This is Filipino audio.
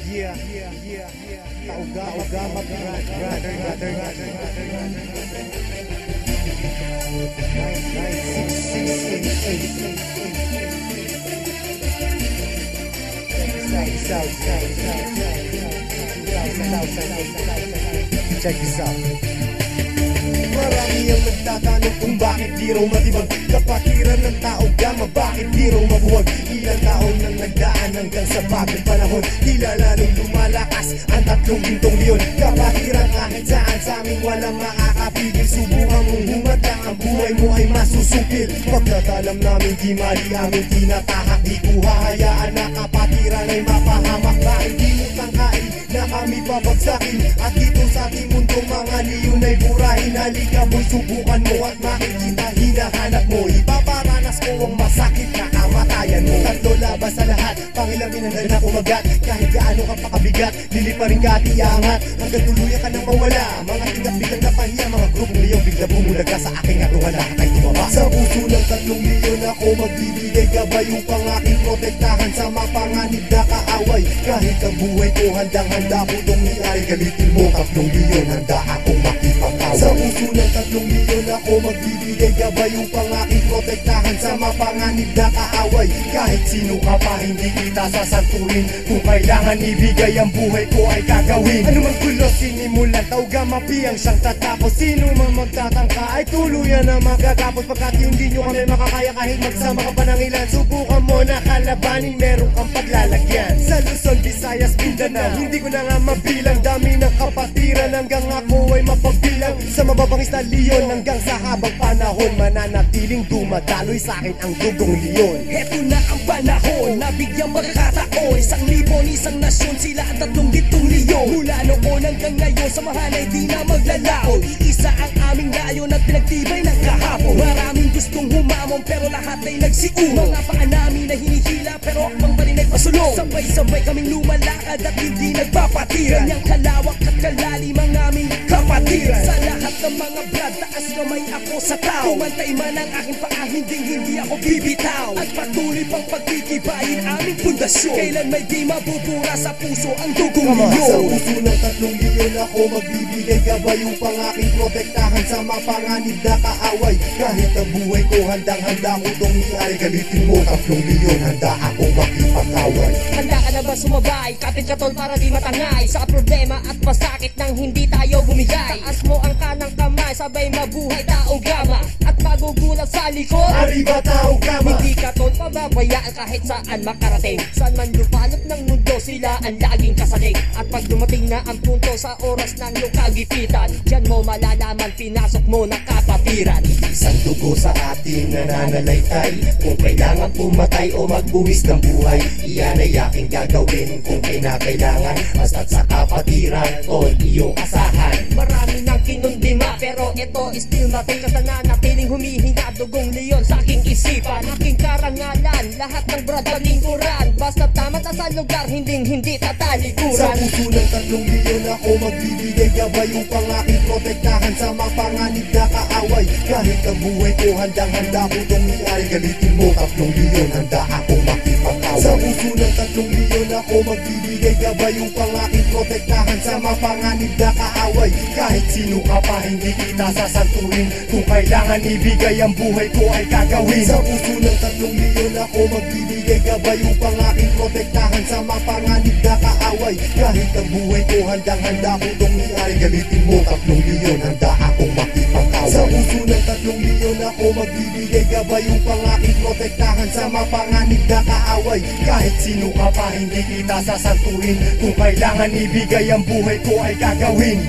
Taugama brother 99688. Check this out. Marami ang nagtatanong kung bakit di raw matibag kapatiran ng tao gama, bakit di raw mabuwag. Ilang taon nang nagdaan hanggang sa bagong panahon, tila lalong lumalakas ang 3 gintong leon. Kapatiran kahit saan sa amin walang makakapigil. Subukan mong humatang, ang buhay mo ay masusupil. Pagkatalam namin di mali aming tinatahak, di ko hahayaan na kapatiran ay mapahamak. Bakit di mo tangkain na kami babagsakin, at dito sa ating mundo mga leon ay burahin. Halika boy, subukan mo at makikita hinahanap mo. Ipaparanas ko ang masakit na kamatayan mo. 3 labas sa lahat, pangilamin ang dala kumagat. Kahit gaano ka pakabigat, liliparin ka at iangat hanggang tuluyan ka nang mawala. Mga tingap biglang napahiya, mga grupong liyong bigla bumulaga sa aking atungan. Lahat ay tumaba. Sa puso ng 3 leon ako magbibigay gabay upang aking protektahan sa mapanganib na kaaway. Kahit ang buhay ko handang-handa ko itong iay. Galitin mo 3 leon, handa akong makipag-away. Sa puso ng 3 leon ako magbibigay gabay upang aking protektahan sa mapanganib na kaaway. Kahit sino ka pa hindi kita sasanturin, kung kailangan ibigay ang buhay ko ay gagawin. Ano mang gulo sinimulan, taugama piyang siyang tatapos. Sino man magtatangka ay tuluyan na magagapos. Pagkat hindi nyo kami makakaya kahit magsama ka pa ng ilan. Subukan mo na kalabanin, meron kang paglalagyan. Sa Luzon, Visayas, Mindanao, hindi ko na nga mabilang. Dami ng kapatiran hanggang ako ay mapagbilang. Sa mababangis na leon hanggang sa habang panahon, mananatiling dumadaloy sa akin ang dugong leon. Heto na ang panahon, nabigyang magkakataon. 1,000 isang nasyon, sila ang 3 gintong leon. Mula noon hanggang ngayon, samahan ay di na maglalaon. Iisa ang aming layon at pinagtibay ng kahapon. Maraming gustong humamon pero lahat ay nagsiumo. Mga paa namin na hinihila pero akbang pa rin ay pasulong. Sabay-sabay kaming lumalakad at hindi nagpapatiran. Yang kalawak at kalalim ang aming kapatiran. Sa lahat ng mga brad, taas kamay ako sa tao. Kumantay man ang aking paa, hindi ako bibitaw. At patuloy pang pagtitibayin aming pundasyon. Kailan may di mabubura sa puso ang dugong leon. Sa puso ng 3 leon ako magbibigay gabay upang aking protektahan sa mapanganib na kaaway. Kahit ang buhay ko handang-handa ko itong iay. Galitin mo 3 leon, handa akong makipag-away. Handa ka na ba sumabay? Kapit katol para di matangay sa problema at pasakit nang hindi tayo bumigay. Taas mo ang kanang kamay, sabay mabuhay taong gama. At magugulat sa likod, Arriba taugama. hindi katol pababayaan kahit saan makarating. Saan man lupalop ng mundo, sila ang laging kasalig. At pag dumating na ang punto sa oras ng iyong kagipitan, diyan mo malalaman, pinasok mo na kapatiran. Isang dugo sa ating nananalaytay. Kung kailangan pumatay o magbuwis ng buhay, iyan ay aking gagawin kung kinakailangan. Basta't sa kapatiran, tol, iyong asahan. Marami nang kinundima pero ito still nothing. Kasi nanatiling humihinga dugong leon sa aking isipan. Aking karangalan, lahat ng brad talingkuran. Basta tama sa lugar, hindi tatalikuran. Sa puso ng 3 leon ako magbibigay gabay upang aking protektahan sa mapanganib na kaaway. Kahit ang buhay ko handang-handa ko itong iay. Galitin mo 3 leon, handa akong makipag-away. Sa puso ng 3 leon ako magbibigay gabay upang aking protektahan sa mapanganib na kaaway. Kahit sino ka pa hindi kita sasanturin, kung kailangan ibigay ang buhay ko ay gagawin. Sa puso ng 3 leon ako magbibigay gabay upang aking protektahan sa mapanganib na kaaway. Kahit ang buhay ko handang-handa ko itong iay. Galitin mo 3 leon, handa akong makipag-away. Sa puso ng 3 leon ako magbibigay gabay upang aking protektahan sa mapanganib na kaaway. Kahit sino ka pa hindi kita sasanturin, kung kailangan ibigay ang buhay ko ay gagawin.